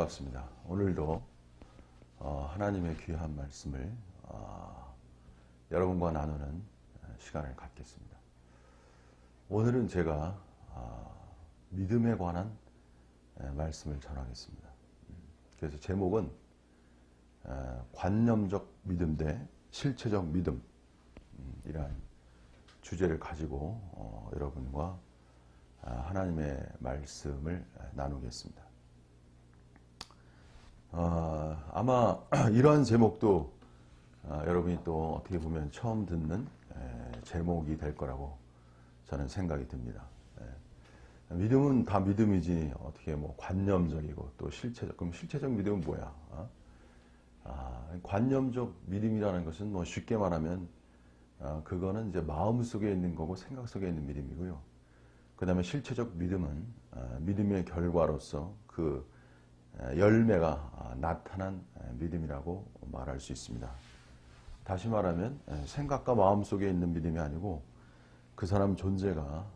반갑습니다. 오늘도 하나님의 귀한 말씀을 여러분과 나누는 시간을 갖겠습니다. 오늘은 제가 믿음에 관한 말씀을 전하겠습니다. 그래서 제목은 관념적 믿음 대 실체적 믿음, 이러한 주제를 가지고 여러분과 하나님의 말씀을 나누겠습니다. 아마 이러한 제목도 여러분이 또 어떻게 보면 처음 듣는 제목이 될 거라고 저는 생각이 듭니다. 믿음은 다 믿음이지 어떻게 뭐 관념적이고 또 실체적, 그럼 실체적 믿음은 뭐야? 관념적 믿음이라는 것은 뭐 쉽게 말하면 그거는 이제 마음 속에 있는 거고 생각 속에 있는 믿음이고요. 그 다음에 실체적 믿음은 믿음의 결과로서 그 열매가 나타난 믿음이라고 말할 수 있습니다. 다시 말하면 생각과 마음 속에 있는 믿음이 아니고 그 사람 존재가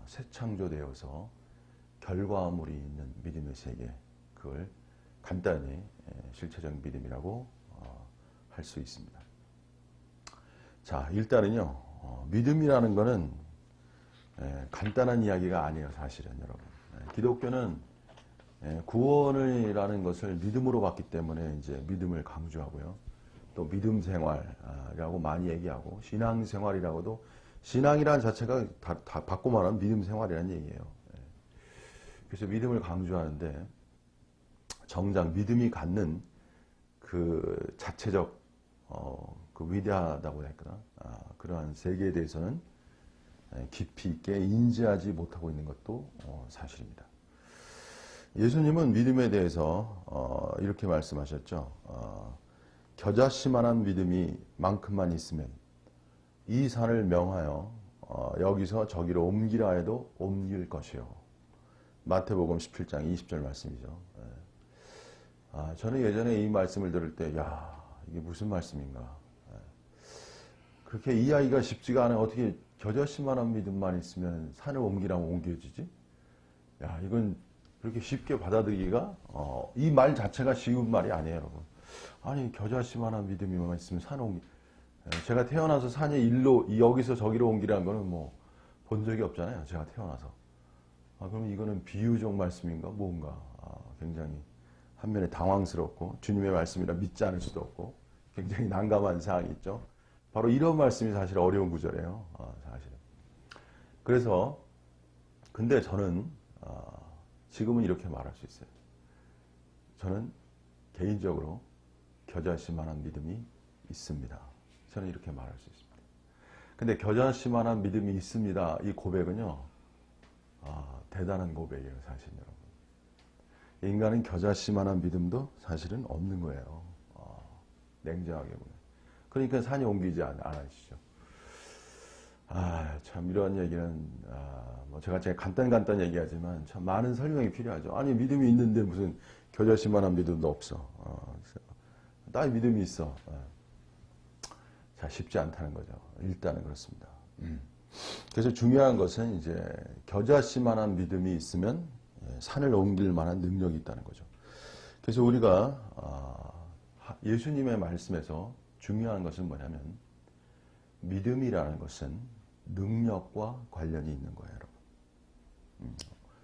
새 창조되어서 결과물이 있는 믿음의 세계, 그걸 간단히 실체적 믿음이라고 할 수 있습니다. 자, 일단은요, 믿음이라는 거는 간단한 이야기가 아니에요, 사실은 여러분. 기독교는 구원이라는 것을 믿음으로 받기 때문에 이제 믿음을 강조하고요. 또 믿음 생활이라고 많이 얘기하고 신앙 생활이라고도, 신앙이라는 자체가 다 바꿔 말하면 믿음 생활이라는 얘기예요. 그래서 믿음을 강조하는데 정작 믿음이 갖는 그 자체적 그 위대하다고 해야 할까나, 그러한 세계에 대해서는 깊이 있게 인지하지 못하고 있는 것도 사실입니다. 예수님은 믿음에 대해서 이렇게 말씀하셨죠. 겨자씨만한 믿음이 만큼만 있으면 이 산을 명하여 여기서 저기로 옮기라 해도 옮길 것이요. 마태복음 17장 20절 말씀이죠. 저는 예전에 이 말씀을 들을 때 이게 무슨 말씀인가. 그렇게 이해하기가 쉽지가 않아요. 어떻게 겨자씨만한 믿음만 있으면 산을 옮기라면 옮겨지지? 이건 그렇게 쉽게 받아들이기가 이 말 자체가 쉬운 말이 아니에요, 여러분. 아니, 겨자씨만한 믿음이만 있으면 산을 제가 태어나서 산이 여기서 저기로 옮기라는 거는 뭐 본 적이 없잖아요, 제가 태어나서. 그럼 이거는 비유적 말씀인가 뭔가 굉장히 한면에 당황스럽고 주님의 말씀이라 믿지 않을 수도 없고 굉장히 난감한 사항이 있죠. 바로 이런 말씀이 사실 어려운 구절이에요, 사실은. 그래서 근데 저는 지금은 이렇게 말할 수 있어요. 저는 개인적으로 겨자씨만한 믿음이 있습니다. 저는 이렇게 말할 수 있습니다. 근데 겨자씨만한 믿음이 있습니다. 이 고백은요, 대단한 고백이에요, 사실 여러분. 인간은 겨자씨만한 믿음도 사실은 없는 거예요. 냉정하게 보면. 그러니까 산이 옮기지 않으시죠. 참 이런 얘기는 뭐 제가 간단히 얘기하지만 참 많은 설명이 필요하죠. 아니, 믿음이 있는데 무슨 겨자씨만한 믿음도 없어. 나 믿음이 있어. 자, 쉽지 않다는 거죠. 일단은 그렇습니다. 그래서 중요한 것은 이제 겨자씨만한 믿음이 있으면 산을 옮길 만한 능력이 있다는 거죠. 그래서 우리가 예수님의 말씀에서 중요한 것은 뭐냐면 믿음이라는 것은 능력과 관련이 있는 거예요, 여러분.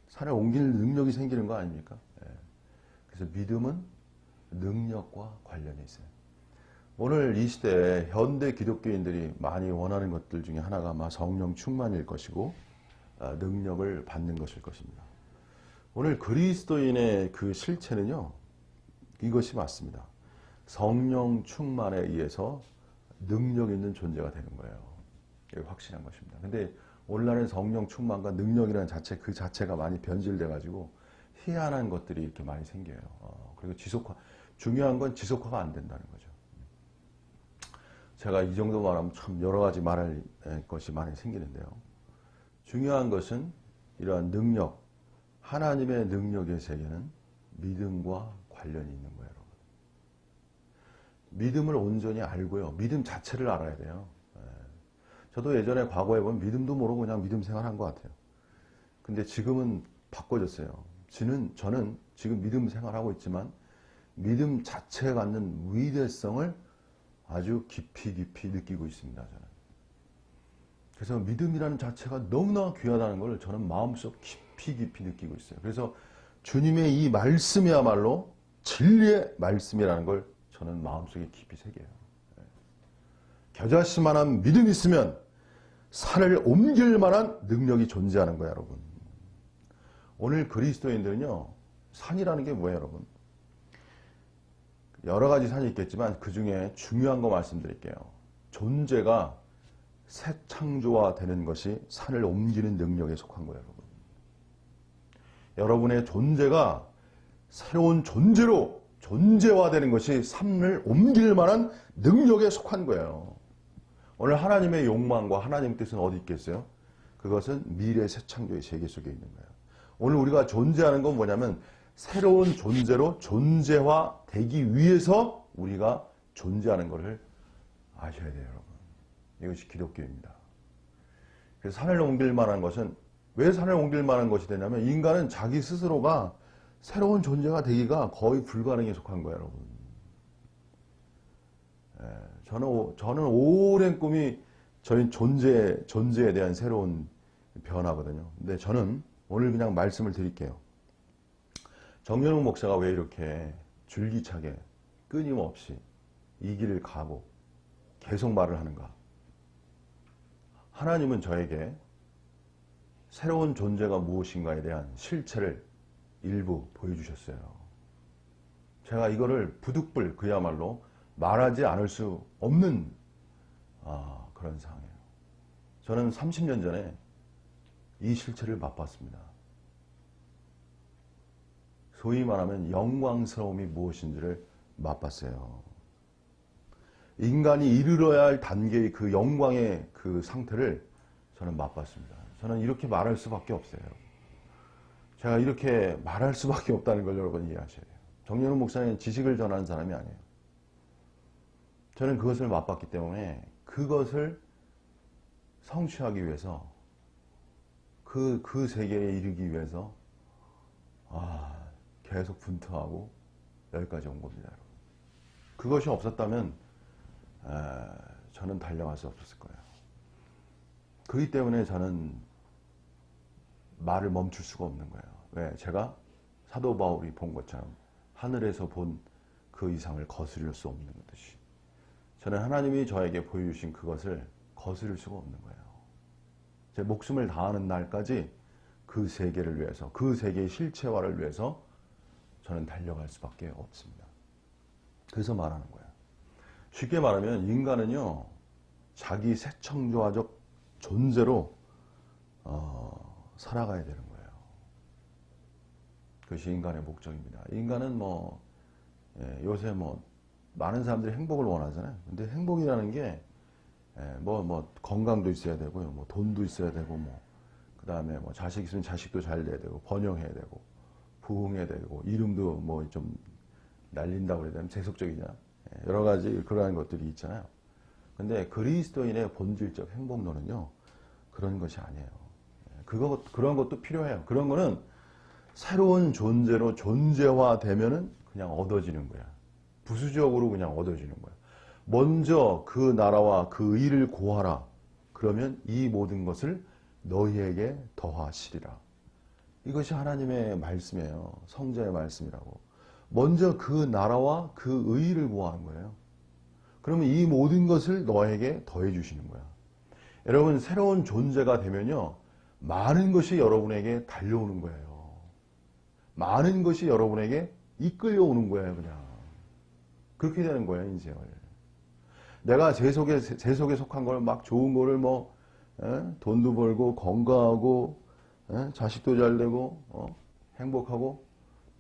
산을 옮길 능력이 생기는 거 아닙니까? 그래서 믿음은 능력과 관련이 있어요. 오늘 이 시대에 현대 기독교인들이 많이 원하는 것들 중에 하나가 아마 성령 충만일 것이고 능력을 받는 것일 것입니다. 오늘 그리스도인의 그 실체는요, 이것이 맞습니다. 성령 충만에 의해서 능력 있는 존재가 되는 거예요. 이게 확실한 것입니다. 근데 오늘날은 성령 충만과 능력이라는 그 자체가 많이 변질돼 가지고 희한한 것들이 이렇게 많이 생겨요. 그리고 중요한 건 지속화가 안 된다는 거죠. 제가 이 정도 말하면 참 여러 가지 말할 것이 많이 생기는데요. 중요한 것은 이러한 능력, 하나님의 능력의 세계는 믿음과 관련이 있는 거예요, 여러분. 믿음을 온전히 알고요. 믿음 자체를 알아야 돼요. 저도 예전에 과거에 보면 믿음도 모르고 그냥 믿음 생활한 것 같아요. 근데 지금은 바꿔졌어요. 저는 지금 믿음 생활하고 있지만 믿음 자체가 갖는 위대성을 아주 깊이 느끼고 있습니다. 저는. 그래서 믿음이라는 자체가 너무나 귀하다는 걸 저는 마음속 깊이 느끼고 있어요. 그래서 주님의 이 말씀이야말로 진리의 말씀이라는 걸 저는 마음속에 깊이 새겨요. 겨자씨만한 믿음이 있으면 산을 옮길 만한 능력이 존재하는 거예요, 여러분. 오늘 그리스도인들은요, 산이라는 게 뭐예요, 여러분? 여러 가지 산이 있겠지만 그 중에 중요한 거 말씀드릴게요. 존재가 새 창조화 되는 것이 산을 옮기는 능력에 속한 거예요, 여러분. 여러분의 존재가 새로운 존재로 존재화되는 것이 산을 옮길 만한 능력에 속한 거예요. 오늘 하나님의 욕망과 하나님의 뜻은 어디 있겠어요? 그것은 미래 새 창조의 세계 속에 있는 거예요. 오늘 우리가 존재하는 건 뭐냐면 새로운 존재로 존재화되기 위해서 우리가 존재하는 것을 아셔야 돼요, 여러분. 이것이 기독교입니다. 그래서 산을 옮길 만한 것은 왜 산을 옮길 만한 것이 되냐면 인간은 자기 스스로가 새로운 존재가 되기가 거의 불가능에 속한 거예요, 여러분. 저는 오랜 꿈이 저희 존재에 대한 새로운 변화거든요. 근데 저는 오늘 그냥 말씀을 드릴게요. 정연욱 목사가 왜 이렇게 줄기차게 끊임없이 이 길을 가고 계속 말을 하는가? 하나님은 저에게 새로운 존재가 무엇인가에 대한 실체를 일부 보여주셨어요. 제가 이거를 부득불 그야말로 말하지 않을 수 없는 그런 상황이에요. 저는 30년 전에 이 실체를 맛봤습니다. 소위 말하면 영광스러움이 무엇인지를 맛봤어요. 인간이 이르러야 할 단계의 그 영광의 그 상태를 저는 맛봤습니다. 저는 이렇게 말할 수밖에 없어요. 제가 이렇게 말할 수밖에 없다는 걸 여러분 이해하셔야 돼요. 정연욱 목사님은 지식을 전하는 사람이 아니에요. 저는 그것을 맛봤기 때문에 그것을 성취하기 위해서 그 세계에 이르기 위해서 계속 분투하고 여기까지 온 겁니다, 여러분. 그것이 없었다면 저는 달려갈 수 없었을 거예요. 그렇기 때문에 저는 말을 멈출 수가 없는 거예요. 왜? 제가 사도 바울이 본 것처럼 하늘에서 본 그 이상을 거스릴 수 없는 듯이 저는 하나님이 저에게 보여주신 그것을 거스릴 수가 없는 거예요. 제 목숨을 다하는 날까지 그 세계를 위해서, 그 세계의 실체화를 위해서 저는 달려갈 수밖에 없습니다. 그래서 말하는 거예요. 쉽게 말하면 인간은요, 자기 새창조화적 존재로 살아가야 되는 거예요. 그것이 인간의 목적입니다. 인간은 요새 많은 사람들이 행복을 원하잖아요. 근데 행복이라는 게 건강도 있어야 되고요, 돈도 있어야 되고, 그 다음에 자식 있으면 자식도 잘 돼야 되고, 번영해야 되고, 부흥해야 되고, 이름도 좀 날린다고 그래야 되면 세속적이냐, 여러 가지 그러한 것들이 있잖아요. 근데 그리스도인의 본질적 행복론은요, 그런 것이 아니에요. 그런 것도 필요해요. 그런 거는 새로운 존재로 존재화되면은 그냥 얻어지는 거야. 부수적으로 그냥 얻어지는 거야. 먼저 그 나라와 그 의를 구하라. 그러면 이 모든 것을 너희에게 더하시리라. 이것이 하나님의 말씀이에요. 성자의 말씀이라고. 먼저 그 나라와 그 의를 구하는 거예요. 그러면 이 모든 것을 너에게 더해 주시는 거야. 여러분, 새로운 존재가 되면요, 많은 것이 여러분에게 달려오는 거예요. 많은 것이 여러분에게 이끌려오는 거예요, 그냥. 그렇게 되는 거예요, 인생을. 내가 제 속에 속한 걸 막 좋은 거를 돈도 벌고, 건강하고, 자식도 잘 되고, 행복하고,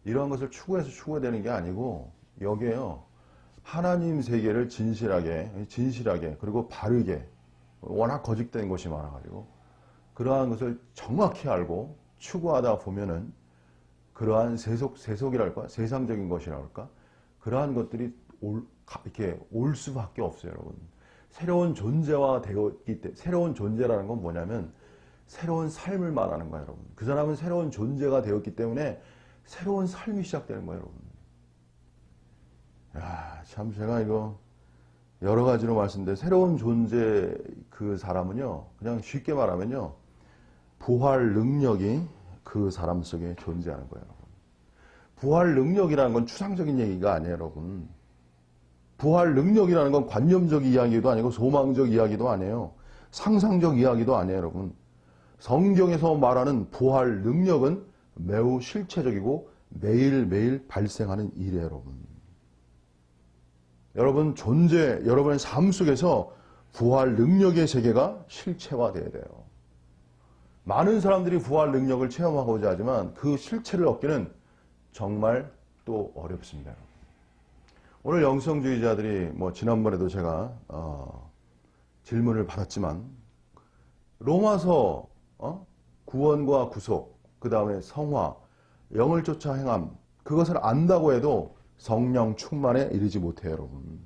이러한 것을 추구해서 되는 게 아니고, 여기에요, 하나님 세계를 진실하게, 그리고 바르게, 워낙 거짓된 것이 많아가지고, 그러한 것을 정확히 알고 추구하다 보면은, 그러한 세속이랄까? 세상적인 것이랄까? 그러한 것들이 이렇게 올 수밖에 없어요, 여러분. 새로운 존재화 되었기 때문에, 새로운 존재라는 건 뭐냐면, 새로운 삶을 말하는 거예요, 여러분. 그 사람은 새로운 존재가 되었기 때문에, 새로운 삶이 시작되는 거예요, 여러분. 야, 참 제가 이거 여러 가지로 말씀드린 새로운 존재 그 사람은요, 그냥 쉽게 말하면요, 부활 능력이 그 사람 속에 존재하는 거예요, 여러분. 부활 능력이라는 건 추상적인 얘기가 아니에요, 여러분. 부활 능력이라는 건 관념적 이야기도 아니고 소망적 이야기도 아니에요. 상상적 이야기도 아니에요, 여러분. 성경에서 말하는 부활 능력은 매우 실체적이고 매일매일 발생하는 일이에요, 여러분. 여러분 여러분의 삶 속에서 부활 능력의 세계가 실체화되어야 돼요. 많은 사람들이 부활 능력을 체험하고자 하지만 그 실체를 얻기는 정말 또 어렵습니다. 오늘 영성주의자들이 지난번에도 제가 질문을 받았지만 로마서 구원과 구속, 그 다음에 성화, 영을 쫓아 행함, 그것을 안다고 해도 성령 충만에 이르지 못해요, 여러분.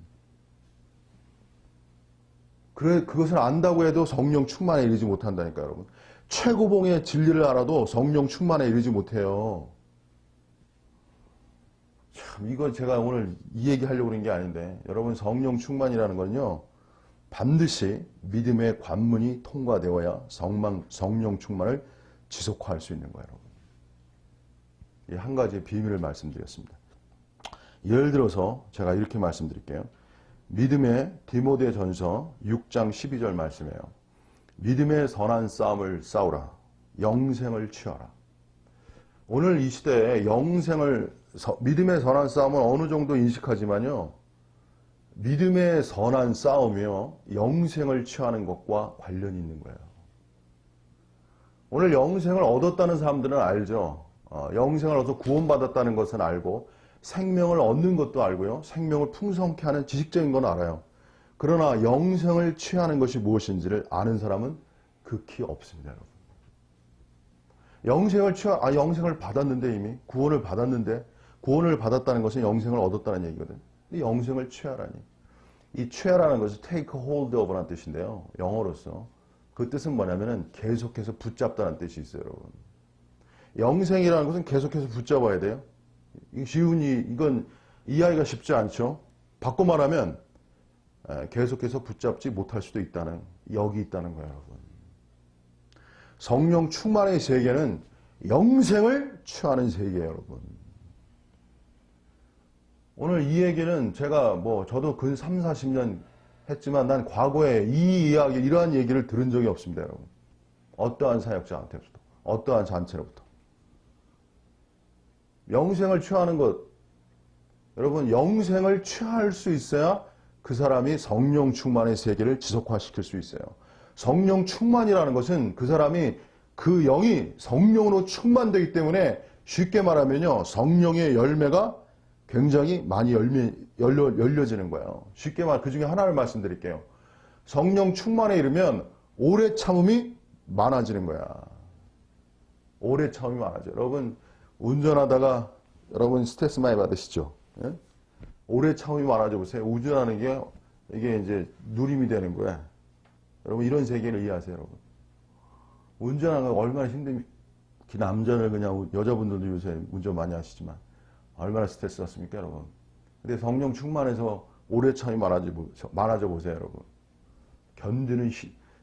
그것을 안다고 해도 성령 충만에 이르지 못한다니까요, 여러분. 최고봉의 진리를 알아도 성령 충만에 이르지 못해요. 참, 이거 제가 오늘 이 얘기 하려고 그런 게 아닌데, 여러분, 성령 충만이라는 건요, 반드시 믿음의 관문이 통과되어야 성령 충만을 지속화할 수 있는 거예요, 여러분. 이 한 가지 비밀을 말씀드렸습니다. 예를 들어서 제가 이렇게 말씀드릴게요. 믿음의 디모데전서 6장 12절 말씀이에요. 믿음의 선한 싸움을 싸우라. 영생을 취하라. 오늘 이 시대에 믿음의 선한 싸움은 어느 정도 인식하지만요. 믿음의 선한 싸움이요. 영생을 취하는 것과 관련이 있는 거예요. 오늘 영생을 얻었다는 사람들은 알죠. 영생을 얻어 구원받았다는 것은 알고 생명을 얻는 것도 알고요. 생명을 풍성케 하는 지식적인 건 알아요. 그러나 영생을 취하는 것이 무엇인지를 아는 사람은 극히 없습니다, 여러분. 영생을 받았는데 이미 구원을 받았는데 구원을 받았다는 것은 영생을 얻었다는 얘기거든. 근데 영생을 취하라니. 이 취하라는 것은 take hold of라는 뜻인데요. 영어로서 그 뜻은 뭐냐면은 계속해서 붙잡다는 뜻이 있어요, 여러분. 영생이라는 것은 계속해서 붙잡아야 돼요. 이건 이해하기가 쉽지 않죠. 바꿔 말하면 계속해서 붙잡지 못할 수도 있다는, 여기 있다는 거예요, 여러분. 성령 충만의 세계는 영생을 취하는 세계예요, 여러분. 오늘 이 얘기는 제가 저도 근 3, 40년 했지만 난 과거에 이러한 얘기를 들은 적이 없습니다, 여러분. 어떠한 사역자한테부터, 어떠한 단체로부터. 영생을 취하는 것, 여러분, 영생을 취할 수 있어야 그 사람이 성령 충만의 세계를 지속화시킬 수 있어요. 성령 충만이라는 것은 그 사람이 그 영이 성령으로 충만되기 때문에 쉽게 말하면요, 성령의 열매가 굉장히 많이 열려지는 거예요. 쉽게 그 중에 하나를 말씀드릴게요. 성령 충만에 이르면 오래 참음이 많아지는 거야. 오래 참음이 많아져요. 여러분, 운전하다가 여러분 스트레스 많이 받으시죠? 예? 오래 참음이 많아져 보세요. 운전하는 게 이게 이제 누림이 되는 거야. 여러분, 이런 세계를 이해하세요, 여러분. 운전하는 거 얼마나 힘듭니까? 남자는 그냥 여자분들도 요새 운전 많이 하시지만 얼마나 스트레스 받습니까, 여러분? 근데 성령 충만해서 오래 참이 많아져 보세요, 여러분. 견디는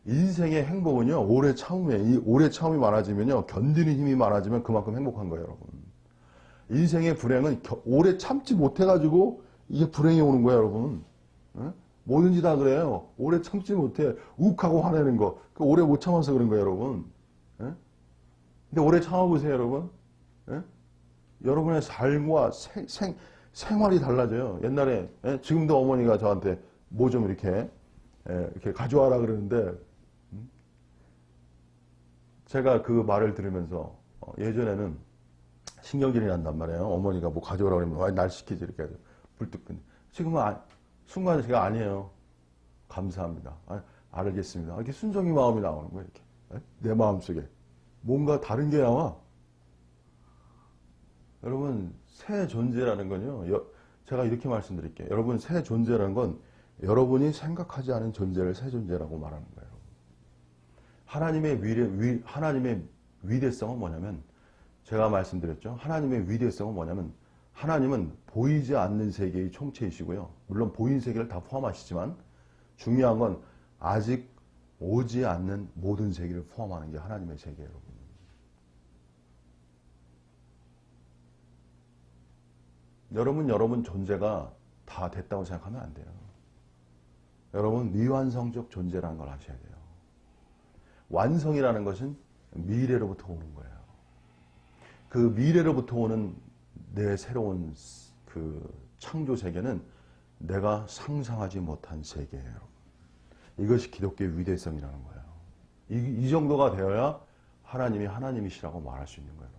인생의 행복은요, 오래 참음이 많아지면요, 견디는 힘이 많아지면 그만큼 행복한 거예요, 여러분. 인생의 불행은 오래 참지 못해가지고 이게 불행이 오는 거예요, 여러분. 에? 뭐든지 다 그래요. 오래 참지 못해. 욱하고 화내는 거. 오래 못 참아서 그런 거예요, 여러분. 에? 근데 오래 참아보세요, 여러분. 에? 여러분의 삶과 생활이 달라져요. 옛날에, 지금도 어머니가 저한테 뭐 좀 이렇게 가져와라 그러는데, 제가 그 말을 들으면서, 예전에는 신경질이 난단 말이에요. 어머니가 뭐 가져오라 그러면, 날 시키지, 이렇게 해서 불뚝 끈. 지금은 순간에 제가 아니에요. 감사합니다. 알겠습니다. 이렇게 순종의 마음이 나오는 거예요, 이렇게. 내 마음 속에. 뭔가 다른 게 나와. 여러분, 새 존재라는 건요, 제가 이렇게 말씀드릴게요. 여러분, 새 존재라는 건 여러분이 생각하지 않은 존재를 새 존재라고 말하는 거예요. 하나님의 위대성은 뭐냐면, 제가 말씀드렸죠. 하나님의 위대성은 뭐냐면 하나님은 보이지 않는 세계의 총체이시고요. 물론 보이는 세계를 다 포함하시지만 중요한 건 아직 오지 않는 모든 세계를 포함하는 게 하나님의 세계예요. 여러분 존재가 다 됐다고 생각하면 안 돼요. 여러분 미완성적 존재라는 걸 아셔야 돼요. 완성이라는 것은 미래로부터 오는 거예요. 그 미래로부터 오는 내 새로운 그 창조 세계는 내가 상상하지 못한 세계예요. 이것이 기독교의 위대성이라는 거예요. 이 정도가 되어야 하나님이 하나님이시라고 말할 수 있는 거예요.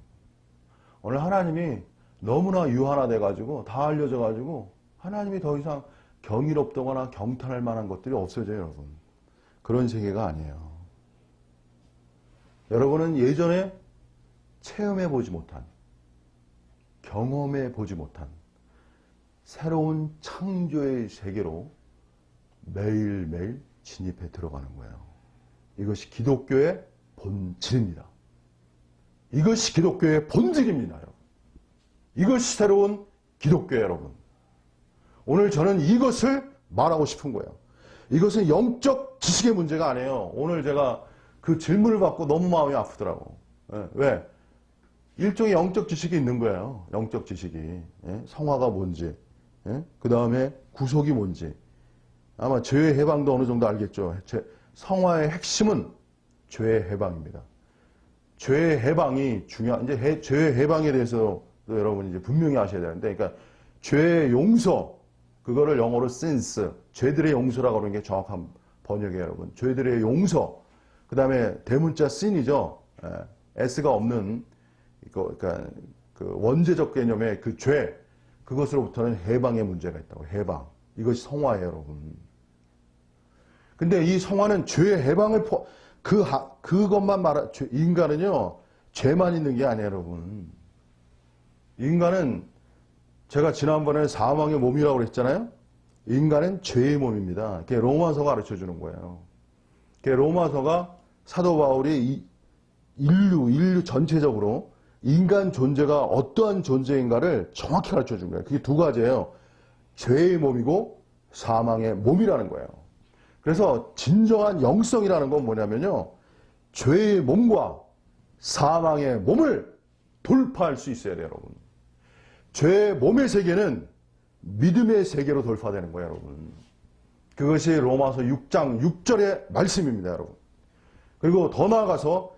오늘 하나님이 너무나 유한화돼가지고 다 알려져가지고 하나님이 더 이상 경이롭다거나 경탄할 만한 것들이 없어져요, 여러분. 그런 세계가 아니에요. 여러분은 예전에 체험해보지 못한, 경험해보지 못한 새로운 창조의 세계로 매일매일 진입해 들어가는 거예요. 이것이 기독교의 본질입니다. 이것이 기독교의 본질입니다, 여러분. 이것이 새로운 기독교예요, 여러분. 오늘 저는 이것을 말하고 싶은 거예요. 이것은 영적 지식의 문제가 아니에요. 오늘 제가 그 질문을 받고 너무 마음이 아프더라고. 왜? 일종의 영적 지식이 있는 거예요. 영적 지식이. 성화가 뭔지, 그 다음에 구속이 뭔지. 아마 죄의 해방도 어느 정도 알겠죠. 성화의 핵심은 죄의 해방입니다. 죄의 해방이 이제 죄의 해방에 대해서 여러분이 이제 분명히 아셔야 되는데, 그러니까 죄의 용서, 그거를 영어로 sins, 죄들의 용서라고 하는 게 정확한 번역이에요, 여러분. 죄들의 용서. 그 다음에 대문자 sin이죠. s가 없는, 그러니까 그 원죄적 개념의 그 죄, 그것으로부터는 해방의 문제가 있다고. 해방. 이것이 성화예요, 여러분. 근데 이 성화는 죄의 해방을 그것만 인간은요, 죄만 있는 게 아니에요, 여러분. 인간은 제가 지난번에 사망의 몸이라고 그랬잖아요. 인간은 죄의 몸입니다. 그게 로마서가 가르쳐주는 거예요. 그게 로마서가 사도 바울이 인류 전체적으로 인간 존재가 어떠한 존재인가를 정확히 가르쳐준 거예요. 그게 두 가지예요. 죄의 몸이고 사망의 몸이라는 거예요. 그래서 진정한 영성이라는 건 뭐냐면요, 죄의 몸과 사망의 몸을 돌파할 수 있어야 돼요, 여러분. 죄의 몸의 세계는 믿음의 세계로 돌파되는 거예요, 여러분. 그것이 로마서 6장 6절의 말씀입니다, 여러분. 그리고 더 나아가서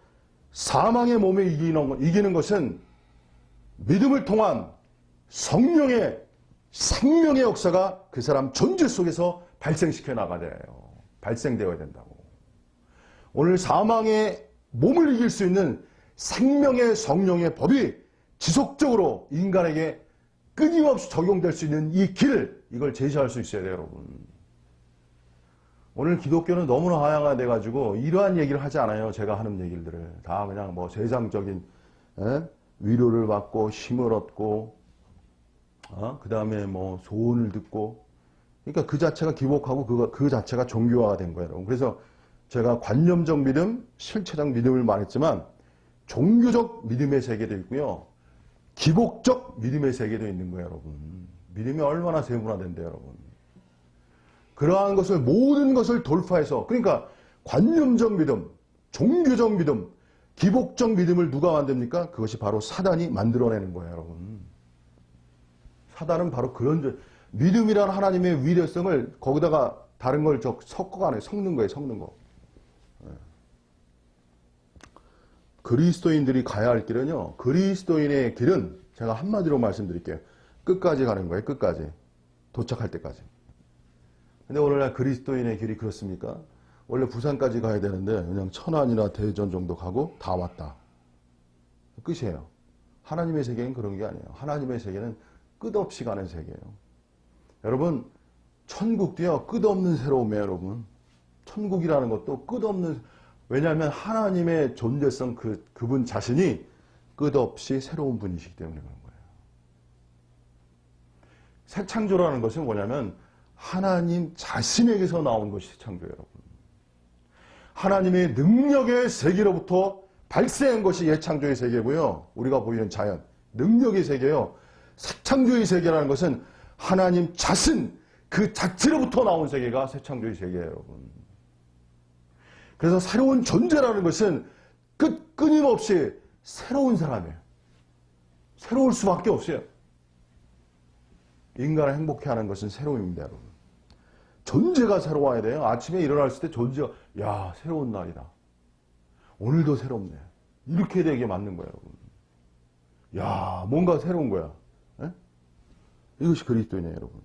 사망의 몸에 이기는 것은 믿음을 통한 성령의 생명의 역사가 그 사람 존재 속에서 발생시켜 나가야 돼요. 발생되어야 된다고. 오늘 사망의 몸을 이길 수 있는 생명의 성령의 법이 지속적으로 인간에게 끊임없이 적용될 수 있는 이 길, 이걸 제시할 수 있어야 돼요, 여러분. 오늘 기독교는 너무나 하향화돼가지고 이러한 얘기를 하지 않아요. 제가 하는 얘기들을. 다 그냥 뭐 세상적인 위로를 받고 힘을 얻고 그 다음에 뭐 소원을 듣고, 그러니까 그 자체가 기복하고 그 자체가 종교화가 된 거예요, 여러분. 그래서 제가 관념적 믿음, 실체적 믿음을 말했지만 종교적 믿음의 세계도 있고요, 기복적 믿음의 세계도 있는 거예요, 여러분. 믿음이 얼마나 세분화된대요, 여러분. 그러한 것을, 모든 것을 돌파해서, 그러니까 관념적 믿음, 종교적 믿음, 기복적 믿음을 누가 만듭니까? 그것이 바로 사단이 만들어내는 거예요, 여러분. 사단은 바로 그런 믿음이란 하나님의 위대성을 거기다가 다른 걸 섞어가네, 섞는 거예요, 섞는 거. 그리스도인들이 가야 할 길은요, 그리스도인의 길은 제가 한마디로 말씀드릴게요. 끝까지 가는 거예요, 끝까지. 도착할 때까지. 근데 오늘날 그리스도인의 길이 그렇습니까? 원래 부산까지 가야 되는데 그냥 천안이나 대전 정도 가고 다 왔다. 끝이에요. 하나님의 세계는 그런 게 아니에요. 하나님의 세계는 끝없이 가는 세계예요. 여러분, 천국도요, 끝없는 새로움이에요, 여러분. 천국이라는 것도 끝없는, 왜냐하면 하나님의 존재성, 그분 자신이 끝없이 새로운 분이시기 때문에 그런 거예요. 새 창조라는 것은 뭐냐면 하나님 자신에게서 나온 것이 새 창조예요, 여러분. 하나님의 능력의 세계로부터 발생한 것이 예창조의 세계고요. 우리가 보이는 자연, 능력의 세계요. 새창조의 세계라는 것은 하나님 자신, 그 자체로부터 나온 세계가 새창조의 세계예요, 여러분. 그래서 새로운 존재라는 것은 끊임없이 새로운 사람이에요. 새로울 수밖에 없어요. 인간을 행복해 하는 것은 새로움입니다, 여러분. 존재가 새로워야 돼요. 아침에 일어났을 때 존재가, 야, 새로운 날이다. 오늘도 새롭네. 이렇게 되게 맞는 거예요, 여러분. 야, 뭔가 새로운 거야. 에? 이것이 그리스도이네요, 여러분.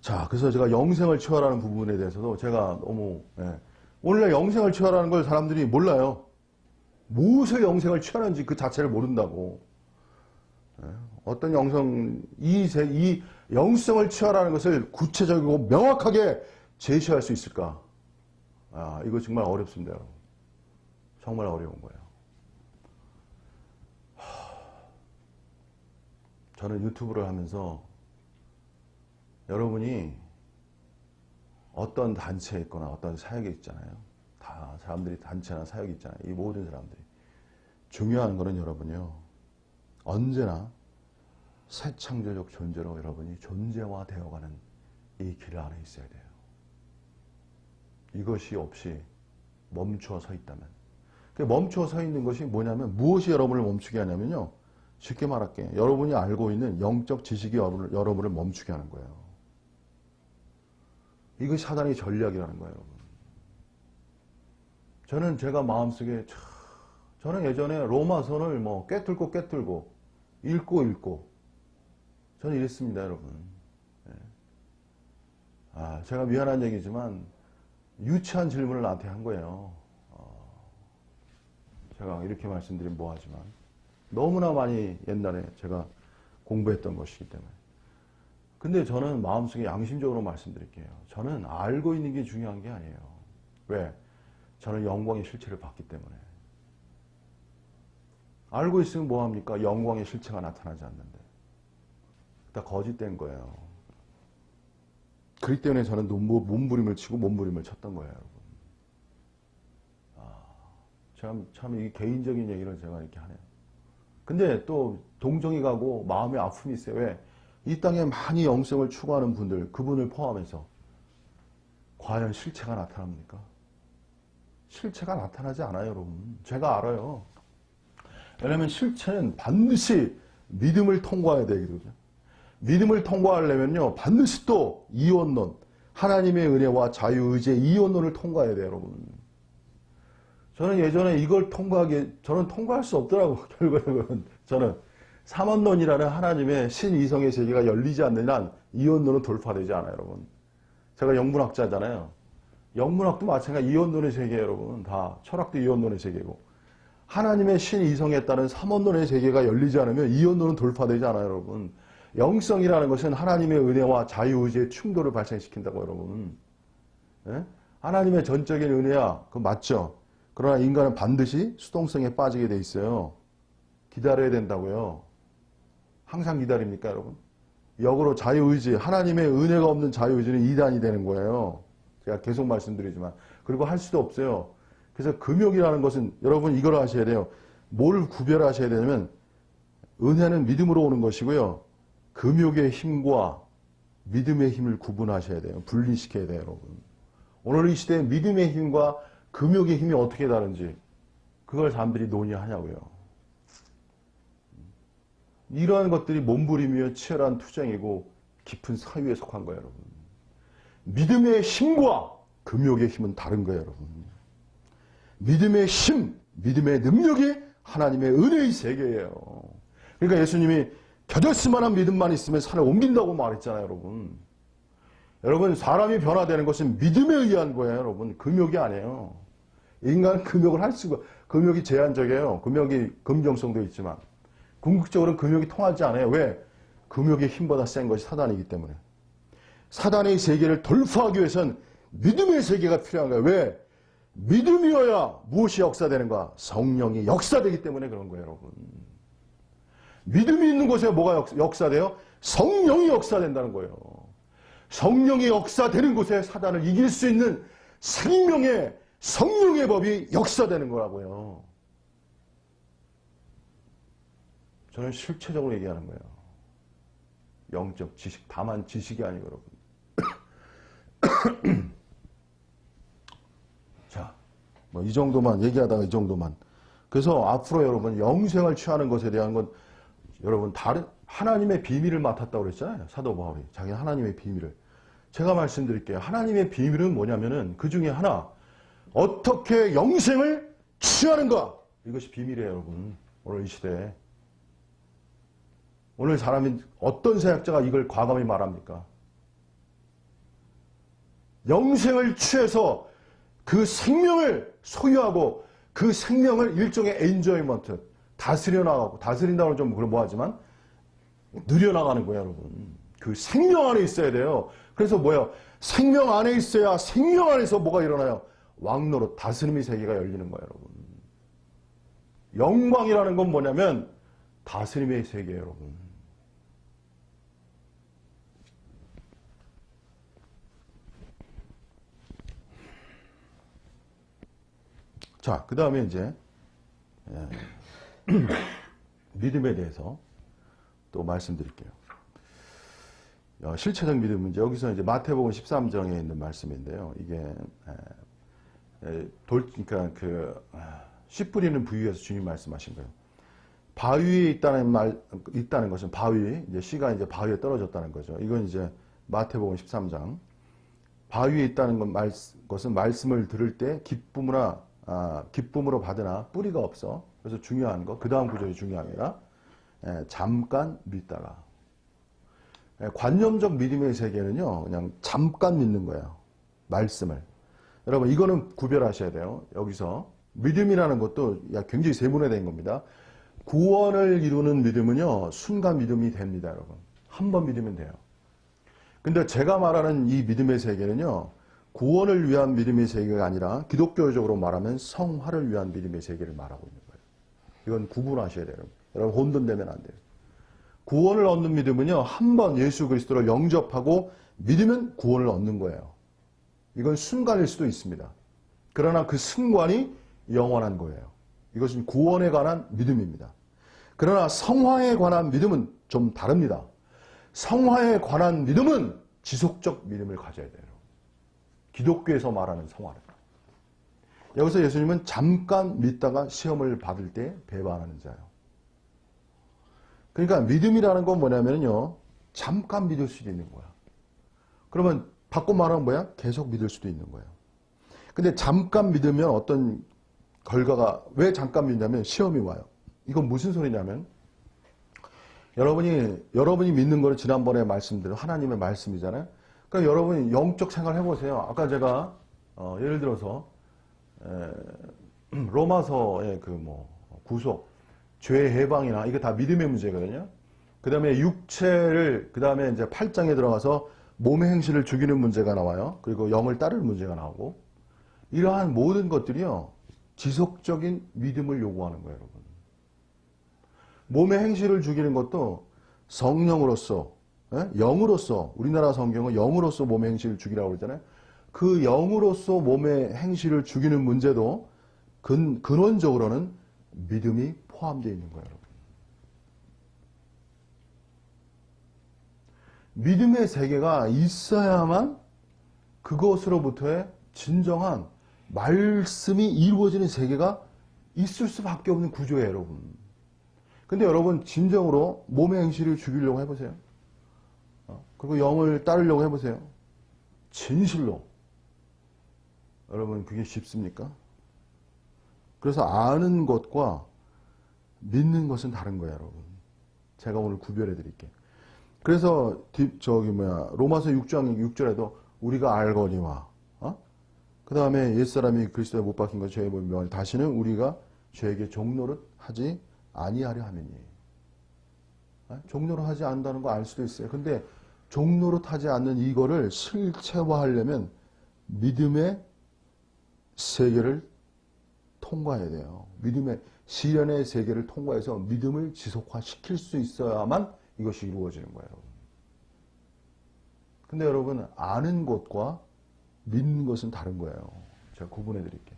자, 그래서 제가 영생을 취하라는 부분에 대해서도 제가 너무, 원래 영생을 취하라는 걸 사람들이 몰라요. 무엇을 영생을 취하는지 그 자체를 모른다고. 어떤 이 영성을 취하라는 것을 구체적이고 명확하게 제시할 수 있을까? 아, 이거 정말 어렵습니다, 여러분. 정말 어려운 거예요. 저는 유튜브를 하면서 여러분이 어떤 단체에 있거나 어떤 사역에 있잖아요. 다 사람들이 단체나 사역이 있잖아요. 이 모든 사람들이. 중요한 거는 여러분이요. 언제나 새 창조적 존재로 여러분이 존재화되어가는 이 길 안에 있어야 돼요. 이것이 없이 멈추어 서 있다면. 멈추어 서 있는 것이 뭐냐면 무엇이 여러분을 멈추게 하냐면요. 쉽게 말할게. 여러분이 알고 있는 영적 지식이 여러분을 멈추게 하는 거예요. 이것이 사단의 전략이라는 거예요, 여러분. 저는 제가 마음속에 저는 예전에 로마서를 꿰뚫고 읽고 저는 이랬습니다, 여러분. 제가 미안한 얘기지만 유치한 질문을 나한테 한 거예요. 제가 이렇게 말씀드리면 뭐하지만 너무나 많이 옛날에 제가 공부했던 것이기 때문에. 근데 저는 마음속에 양심적으로 말씀드릴게요. 저는 알고 있는 게 중요한 게 아니에요. 왜? 저는 영광의 실체를 봤기 때문에. 알고 있으면 뭐합니까? 영광의 실체가 나타나지 않는데. 다 거짓된 거예요. 그렇기 때문에 저는 몸부림을 치고 몸부림을 쳤던 거예요, 여러분. 참 이게 개인적인 얘기를 제가 이렇게 하네요. 근데 또 동정이 가고 마음의 아픔이 있어요. 왜? 이 땅에 많이 영성을 추구하는 분들, 그분을 포함해서 과연 실체가 나타납니까? 실체가 나타나지 않아요, 여러분. 제가 알아요. 왜냐하면 실체는 반드시 믿음을 통과해야 되거든요. 믿음을 통과하려면요, 반드시 또 이원론, 하나님의 은혜와 자유의지의 이원론을 통과해야 돼요, 여러분. 저는 예전에 이걸 저는 통과할 수 없더라고요, 결국은. 저는 삼원론이라는 하나님의 신이성의 세계가 열리지 않는 한 이원론은 돌파되지 않아요, 여러분. 제가 영문학자잖아요. 영문학도 마찬가지로 이원론의 세계예요, 여러분. 다 철학도 이원론의 세계고. 하나님의 신이성에 따른 삼원론의 세계가 열리지 않으면 이원론은 돌파되지 않아요, 여러분. 영성이라는 것은 하나님의 은혜와 자유의지의 충돌을 발생시킨다고, 여러분. 예? 하나님의 전적인 은혜야, 그거 맞죠? 그러나 인간은 반드시 수동성에 빠지게 돼 있어요. 기다려야 된다고요. 항상 기다립니까, 여러분? 역으로 자유의지, 하나님의 은혜가 없는 자유의지는 이단이 되는 거예요. 제가 계속 말씀드리지만. 그리고 할 수도 없어요. 그래서 금욕이라는 것은 여러분 이걸 아셔야 돼요. 뭘 구별하셔야 되냐면 은혜는 믿음으로 오는 것이고요. 금욕의 힘과 믿음의 힘을 구분하셔야 돼요. 분리시켜야 돼요, 여러분. 오늘 이 시대에 믿음의 힘과 금욕의 힘이 어떻게 다른지 그걸 사람들이 논의하냐고요. 이러한 것들이 몸부림이며 치열한 투쟁이고 깊은 사유에 속한 거예요, 여러분. 믿음의 힘과 금욕의 힘은 다른 거예요, 여러분. 믿음의 힘, 믿음의 능력이 하나님의 은혜의 세계예요. 그러니까 예수님이 겨자씨만한 믿음만 있으면 산을 옮긴다고 말했잖아요, 여러분. 여러분, 사람이 변화되는 것은 믿음에 의한 거예요, 여러분. 금욕이 아니에요. 인간은 금욕을 할 수가, 금욕이 제한적이에요. 금욕이 긍정성도 있지만. 궁극적으로는 금욕이 통하지 않아요. 왜? 금욕의 힘보다 센 것이 사단이기 때문에. 사단의 세계를 돌파하기 위해서는 믿음의 세계가 필요한 거예요. 왜? 믿음이어야 무엇이 역사되는가? 성령이 역사되기 때문에 그런 거예요, 여러분. 믿음이 있는 곳에 뭐가 역사돼요? 성령이 역사된다는 거예요. 성령이 역사되는 곳에 사단을 이길 수 있는 생명의 성령의 법이 역사되는 거라고요. 저는 실체적으로 얘기하는 거예요. 영적 지식, 다만 지식이 아니고 여러분. 자, 뭐 이 정도만 얘기하다가 이 정도만. 그래서 앞으로 여러분 영생을 취하는 것에 대한 건 여러분 다른 하나님의 비밀을 맡았다고 그랬잖아요. 사도 바울이 자기 하나님의 비밀을. 제가 말씀드릴게요. 하나님의 비밀은 뭐냐면은 그 중에 하나, 어떻게 영생을 취하는가, 이것이 비밀이에요. 여러분, 오늘 이 시대에. 오늘 사람이 어떤 사역자가 이걸 과감히 말합니까? 영생을 취해서 그 생명을 소유하고 그 생명을 일종의 엔조이먼트, 다스려 나가고, 다스린다고는 좀 뭐하지만 누려나가는 거예요. 여러분, 그 생명 안에 있어야 돼요. 그래서 뭐예요? 생명 안에 있어야 생명 안에서 뭐가 일어나요? 왕노릇, 다스림의 세계가 열리는 거예요. 여러분, 영광이라는 건 뭐냐면 다스림의 세계예요. 여러분, 자, 그 다음에 이제 믿음에 대해서 또 말씀드릴게요. 실체적 믿음은 이제 여기서 이제 마태복음 13장에 있는 말씀인데요. 이게 그러니까 씨 뿌리는 부위에서 주님 말씀하신 거예요. 바위에 있다는 것은 바위, 이제 씨가 이제 바위에 떨어졌다는 거죠. 이건 이제 마태복음 13장. 바위에 있다는 것은 말씀을 들을 때 기쁨으로 받으나 뿌리가 없어. 그래서 중요한 거, 그 다음 구절이 중요합니다. 잠깐 믿다가. 관념적 믿음의 세계는요, 그냥 잠깐 믿는 거예요. 말씀을. 여러분, 이거는 구별하셔야 돼요. 여기서 믿음이라는 것도 굉장히 세분화된 겁니다. 구원을 이루는 믿음은요, 순간 믿음이 됩니다. 여러분, 한 번 믿으면 돼요. 근데 제가 말하는 이 믿음의 세계는요, 구원을 위한 믿음의 세계가 아니라 기독교적으로 말하면 성화를 위한 믿음의 세계를 말하고 있는 거예요. 이건 구분하셔야 돼요. 여러분, 혼돈되면 안 돼요. 구원을 얻는 믿음은요, 한 번 예수 그리스도를 영접하고 믿으면 구원을 얻는 거예요. 이건 순간일 수도 있습니다. 그러나 그 순간이 영원한 거예요. 이것은 구원에 관한 믿음입니다. 그러나 성화에 관한 믿음은 좀 다릅니다. 성화에 관한 믿음은 지속적 믿음을 가져야 돼요. 기독교에서 말하는 성화는. 여기서 예수님은 잠깐 믿다가 시험을 받을 때 배반하는 자예요. 그러니까 믿음이라는 건 뭐냐면요, 잠깐 믿을 수도 있는 거야. 그러면 바꿔 말하면 뭐야? 계속 믿을 수도 있는 거예요. 근데 잠깐 믿으면 어떤 결과가, 왜 잠깐 믿냐면 시험이 와요. 이건 무슨 소리냐면, 여러분이 믿는 거는 지난번에 말씀드린 하나님의 말씀이잖아요. 그러니까 여러분이 영적 생활 해보세요. 아까 제가 예를 들어서 로마서의 구속, 죄 해방이나 이게 다 믿음의 문제거든요. 그 다음에 육체를, 그 다음에 이제 8장에 들어가서 몸의 행실을 죽이는 문제가 나와요. 그리고 영을 따르는 문제가 나오고, 이러한 모든 것들이요, 지속적인 믿음을 요구하는 거예요, 여러분. 몸의 행실을 죽이는 것도 성령으로서, 영으로서, 우리나라 성경은 영으로서 몸의 행실을 죽이라고 그러잖아요. 그 영으로서 몸의 행실을 죽이는 문제도 근원적으로는 믿음이 포함되어 있는 거예요, 여러분. 믿음의 세계가 있어야만 그것으로부터의 진정한 말씀이 이루어지는 세계가 있을 수밖에 없는 구조예요, 여러분. 근데 여러분, 진정으로 몸의 행실을 죽이려고 해보세요. 그리고 영을 따르려고 해보세요. 진실로. 여러분, 그게 쉽습니까? 그래서 아는 것과 믿는 것은 다른 거예요, 여러분. 제가 오늘 구별해 드릴게요. 그래서 로마서 6장 6절에도 우리가 알거니와, 그 다음에 옛사람이 그리스도에 못 박힌 것 죄의 몸이 다시는 우리가 죄에게 종노릇 하지 아니하려 하느니. 종노릇 하지 않는다는 거 알 수도 있어요. 근데 종노릇 하지 않는 이거를 실체화하려면 믿음의 세계를 통과해야 돼요. 믿음의 시련의 세계를 통과해서 믿음을 지속화시킬 수 있어야만 이것이 이루어지는 거예요. 근데 여러분, 아는 것과 믿는 것은 다른 거예요. 제가 구분해 드릴게요.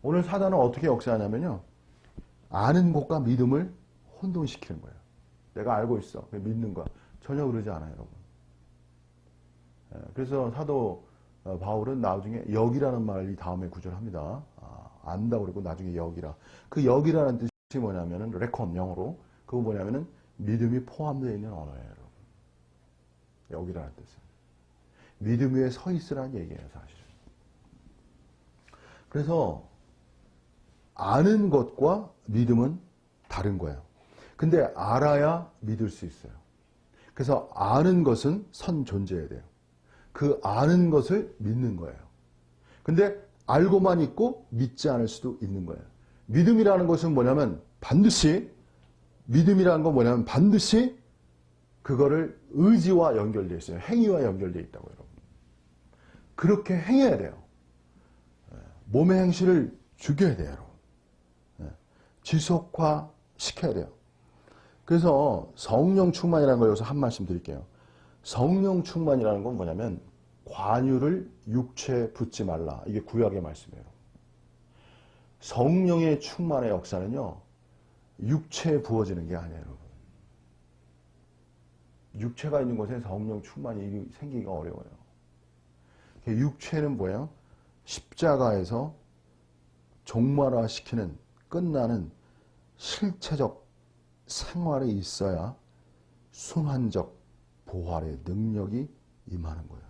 오늘 사단은 어떻게 역사하냐면요. 아는 것과 믿음을 혼동시키는 거예요. 내가 알고 있어. 믿는 거야. 전혀 그러지 않아요, 여러분. 그래서 사도 바울은 나중에 역이라는 말이 다음에 구절합니다. 안다 그러고 나중에 역이라. 그 역이라는 뜻이 뭐냐면은 레콘 영어로 그거 뭐냐면은 믿음이 포함되어 있는 언어예요, 여러분. 역이라는 뜻은 믿음 위에 서 있으라는 얘기예요, 사실은. 그래서 아는 것과 믿음은 다른 거예요. 근데 알아야 믿을 수 있어요. 그래서 아는 것은 선 존재해야 돼요. 그 아는 것을 믿는 거예요. 근데 알고만 있고 믿지 않을 수도 있는 거예요. 믿음이라는 것은 뭐냐면 반드시 믿음이라는 건 뭐냐면 반드시 그거를 의지와 연결되어 있어요. 행위와 연결되어 있다고 여러분. 그렇게 행해야 돼요. 몸의 행실을 죽여야 돼요, 여러분. 지속화 시켜야 돼요. 그래서 성령 충만이라는 걸 여기서 한 말씀 드릴게요. 성령 충만이라는 건 뭐냐면 관유를 육체에 붓지 말라. 이게 구약의 말씀이에요. 성령의 충만의 역사는요. 육체에 부어지는 게 아니에요. 여러분. 육체가 있는 곳에 성령 충만이 생기기가 어려워요. 육체는 뭐예요? 십자가에서 종말화시키는 끝나는 실체적 생활이 있어야 순환적 부활의 능력이 임하는 거예요.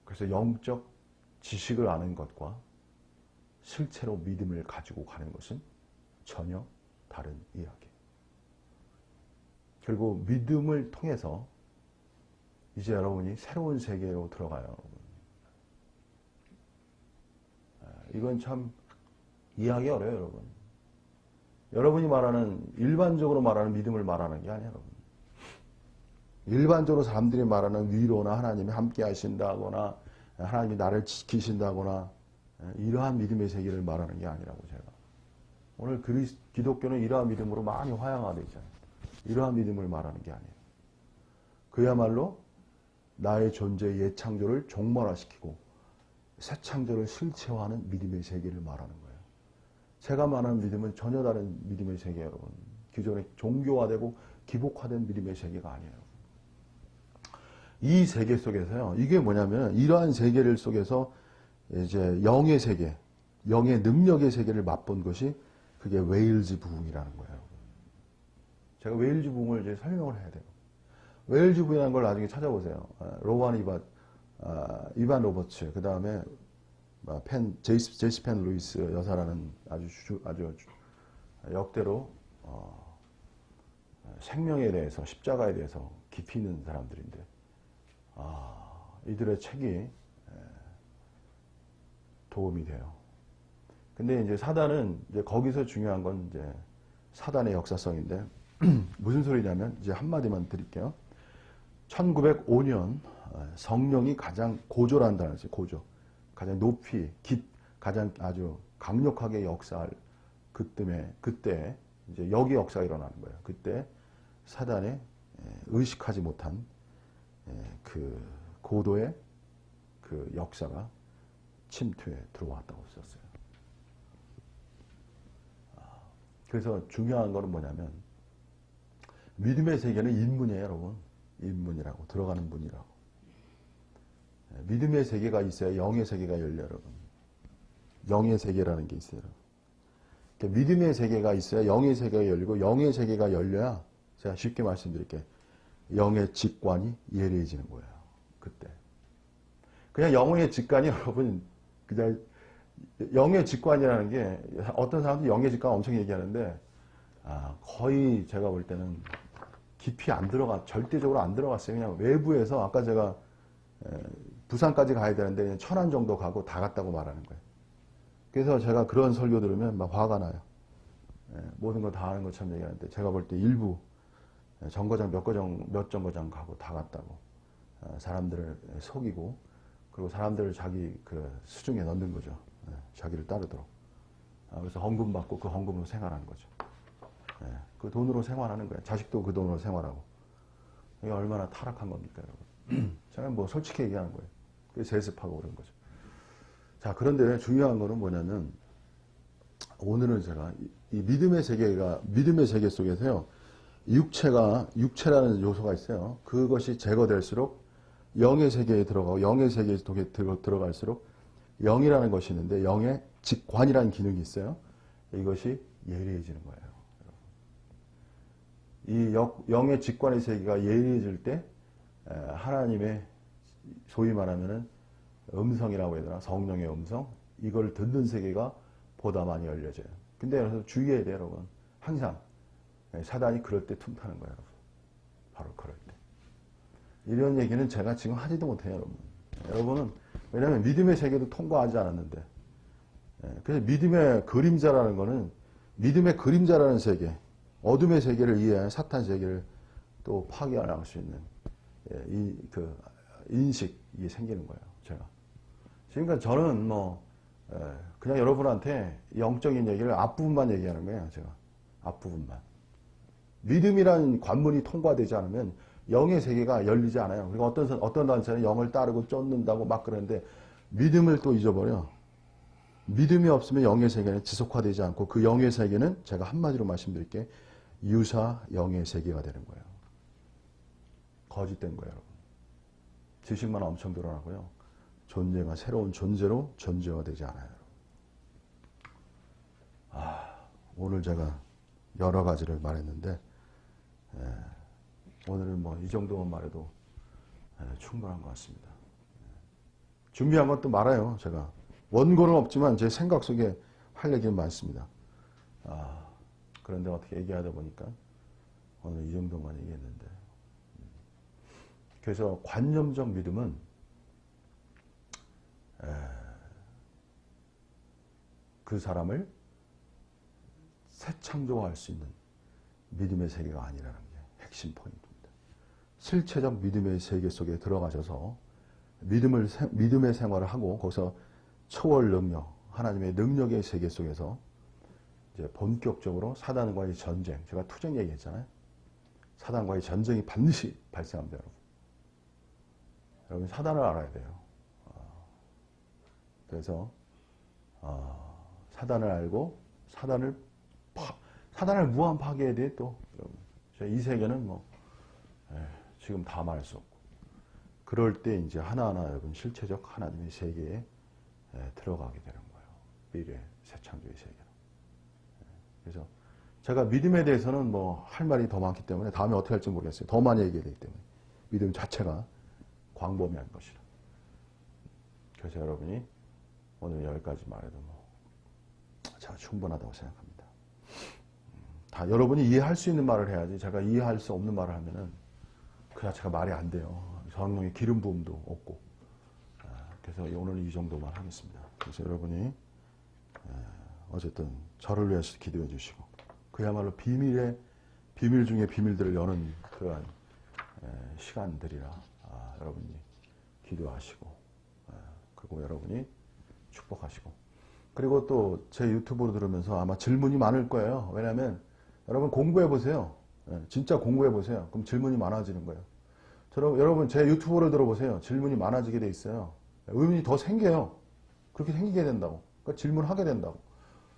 그래서 영적 지식을 아는 것과 실체로 믿음을 가지고 가는 것은 전혀 다른 이야기예요. 그리고 믿음을 통해서 이제 여러분이 새로운 세계로 들어가요. 이건 참 이해하기 어려워요, 여러분. 여러분이 말하는 일반적으로 말하는 믿음을 말하는 게 아니에요, 여러분. 일반적으로 사람들이 말하는 위로나 하나님이 함께 하신다거나 하나님이 나를 지키신다거나 이러한 믿음의 세계를 말하는 게 아니라고 제가. 오늘 기독교는 이러한 믿음으로 많이 화양화되어 있잖아요. 이러한 믿음을 말하는 게 아니에요. 그야말로 나의 존재의 옛 창조를 종말화시키고 새 창조를 실체화하는 믿음의 세계를 말하는 거예요. 제가 말하는 믿음은 전혀 다른 믿음의 세계예요, 여러분. 기존에 종교화되고 기복화된 믿음의 세계가 아니에요. 이 세계 속에서요, 이게 뭐냐면, 이러한 세계를 속에서 이제 영의 세계, 영의 능력의 세계를 맛본 것이 그게 웨일즈 부흥이라는 거예요. 제가 웨일즈 부흥을 이제 설명을 해야 돼요. 웨일즈 부흥이라는 걸 나중에 찾아보세요. 로반 이반 로버츠, 그 다음에 제시 펜 루이스 여사라는 아주 역대로 생명에 대해서, 십자가에 대해서 깊이 있는 사람들인데, 이들의 책이 도움이 돼요. 근데 이제 사단은 이제 거기서 중요한 건 이제 사단의 역사성인데 무슨 소리냐면 이제 한마디만 드릴게요. 1905년 성령이 가장 고조란다는 것이 고조. 가장 높이, 가장 아주 강력하게 역사할 그때 이제 역의 역사가 일어나는 거예요. 그때 사단의 의식하지 못한 그 고도의 그 역사가 침투에 들어왔다고 썼어요. 그래서 중요한 거는 뭐냐면 믿음의 세계는 인문이에요, 여러분. 인문이라고, 들어가는 문이라고. 믿음의 세계가 있어야 영의 세계가 열려요, 여러분. 영의 세계라는 게 있어요. 그러니까 믿음의 세계가 있어야 영의 세계가 열리고 영의 세계가 열려야 제가 쉽게 말씀드릴게요. 영의 직관이 예리해지는 거예요. 그때. 그냥 영의 직관이 여러분 그냥 영의 직관이라는 게 어떤 사람들이 영의 직관 엄청 얘기하는데 거의 제가 볼 때는 깊이 안 절대적으로 안 들어갔어요. 그냥 외부에서 아까 제가 부산까지 가야 되는데 천안 정도 가고 다 갔다고 말하는 거예요. 그래서 제가 그런 설교 들으면 막 화가 나요. 모든 거 다 하는 것처럼 얘기하는데 제가 볼 때 일부 정거장 몇 정거장 가고 다 갔다고 사람들을 속이고 그리고 사람들을 자기 그 수중에 넣는 거죠. 자기를 따르도록. 그래서 헌금 받고 그 헌금으로 생활하는 거죠. 그 돈으로 생활하는 거예요. 자식도 그 돈으로 생활하고. 이게 얼마나 타락한 겁니까, 여러분? 제가 뭐 솔직히 얘기하는 거예요. 그래서 세습하고 그런 거죠. 자, 그런데 중요한 거는 뭐냐면 오늘은 제가 이 믿음의 세계 속에서요. 육체라는 요소가 있어요. 그것이 제거될수록 영의 세계에 들어가고 영의 세계에 들어갈수록 영이라는 것이 있는데 영의 직관이라는 기능이 있어요. 이것이 예리해지는 거예요. 이 영의 직관의 세계가 예리해질 때 하나님의 소위 말하면은 음성이라고 해야 되나? 성령의 음성? 이걸 듣는 세계가 보다 많이 열려져요. 근데 여기서 주의해야 돼요, 여러분. 항상 사단이 그럴 때 틈타는 거예요, 여러분. 바로 그럴 때. 이런 얘기는 제가 지금 하지도 못해요, 여러분. 여러분은 왜냐하면 믿음의 세계도 통과하지 않았는데 그래서 믿음의 그림자라는 거는 믿음의 그림자라는 세계, 어둠의 세계를 이해한 사탄 세계를 또 파괴할 수 있는 인식이 생기는 거예요, 제가. 그러니까 저는 그냥 여러분한테 영적인 얘기를 앞부분만 얘기하는 거예요, 제가. 앞부분만. 믿음이라는 관문이 통과되지 않으면 영의 세계가 열리지 않아요. 그리고 어떤 단체는 영을 따르고 쫓는다고 막 그러는데 믿음을 또 잊어버려. 믿음이 없으면 영의 세계는 지속화되지 않고 그 영의 세계는 제가 한마디로 말씀드릴게 유사 영의 세계가 되는 거예요. 거짓된 거예요, 여러분. 지식만 엄청 드러나고요. 존재가 새로운 존재로 존재화되지 않아요. 오늘 제가 여러 가지를 말했는데 오늘은 이 정도만 말해도 충분한 것 같습니다. 준비한 것도 많아요, 제가. 원고는 없지만 제 생각 속에 할 얘기는 많습니다. 그런데 어떻게 얘기하다 보니까 오늘 이 정도만 얘기했는데. 그래서 관념적 믿음은 그 사람을 새 창조할 수 있는 믿음의 세계가 아니라는 게 핵심 포인트입니다. 실체적 믿음의 세계 속에 들어가셔서 믿음의 생활을 하고 거기서 초월 능력, 하나님의 능력의 세계 속에서 이제 본격적으로 사단과의 전쟁, 제가 투쟁 얘기했잖아요. 사단과의 전쟁이 반드시 발생합니다, 여러분. 여러분 사단을 알아야 돼요. 그래서 사단을 알고 사단을 무한 파괴에 대해 또 이 세계는 지금 다 말할 수 없고 그럴 때 이제 하나하나 여러분 실체적 하나님의 세계에 들어가게 되는 거예요. 미래 새 창조의 세계로. 그래서 제가 믿음에 대해서는 할 말이 더 많기 때문에 다음에 어떻게 할지 모르겠어요. 더 많이 얘기해야 되기 때문에 믿음 자체가 광범위한 것이라. 그래서 여러분이 오늘 여기까지 말해도 제가 충분하다고 생각합니다. 다 여러분이 이해할 수 있는 말을 해야지 제가 이해할 수 없는 말을 하면은 그 자체가 말이 안 돼요. 성령의 기름 부음도 없고. 그래서 오늘은 이 정도만 하겠습니다. 그래서 여러분이 어쨌든 저를 위해서 기도해 주시고 그야말로 비밀 중에 비밀들을 여는 그러한 시간들이라 여러분이 기도하시고 그리고 여러분이 축복하시고 그리고 또 제 유튜브로 들으면서 아마 질문이 많을 거예요. 왜냐하면 여러분 공부해 보세요. 진짜 공부해 보세요. 그럼 질문이 많아지는 거예요. 여러분 제 유튜브를 들어보세요. 질문이 많아지게 돼 있어요. 의문이 더 생겨요. 그렇게 생기게 된다고. 그러니까 질문하게 된다고.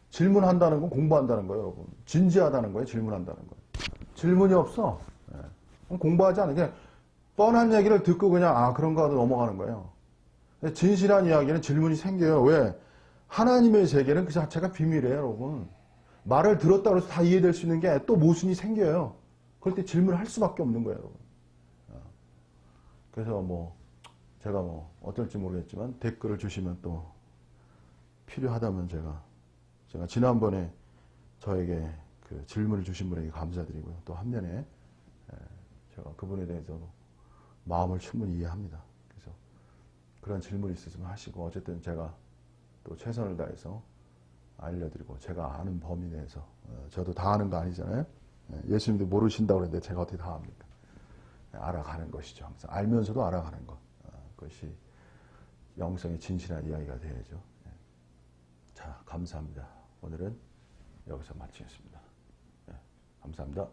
질문한다는 건 공부한다는 거예요, 여러분. 진지하다는 거예요, 질문한다는 거예요. 질문이 없어. 공부하지 않아요. 그냥 뻔한 얘기를 듣고 그냥 그런가 하고 넘어가는 거예요. 진실한 이야기는 질문이 생겨요. 왜? 하나님의 세계는 그 자체가 비밀이에요, 여러분. 말을 들었다고 해서 다 이해될 수 있는 게 또 모순이 생겨요. 그럴 때 질문을 할 수밖에 없는 거예요, 여러분. 그래서 제가 어떨지 모르겠지만 댓글을 주시면 또 필요하다면 제가 지난번에 저에게 그 질문을 주신 분에게 감사드리고요. 또 한면에 제가 그분에 대해서 마음을 충분히 이해합니다. 그래서 그런 질문이 있으시면 하시고 어쨌든 제가 또 최선을 다해서 알려드리고 제가 아는 범위 내에서 저도 다 아는 거 아니잖아요. 예수님도 모르신다고 그랬는데 제가 어떻게 다 압니까? 알아가는 것이죠. 항상 알면서도 알아가는 것. 그것이 영성의 진실한 이야기가 되어야죠. 자, 감사합니다. 오늘은 여기서 마치겠습니다. 감사합니다.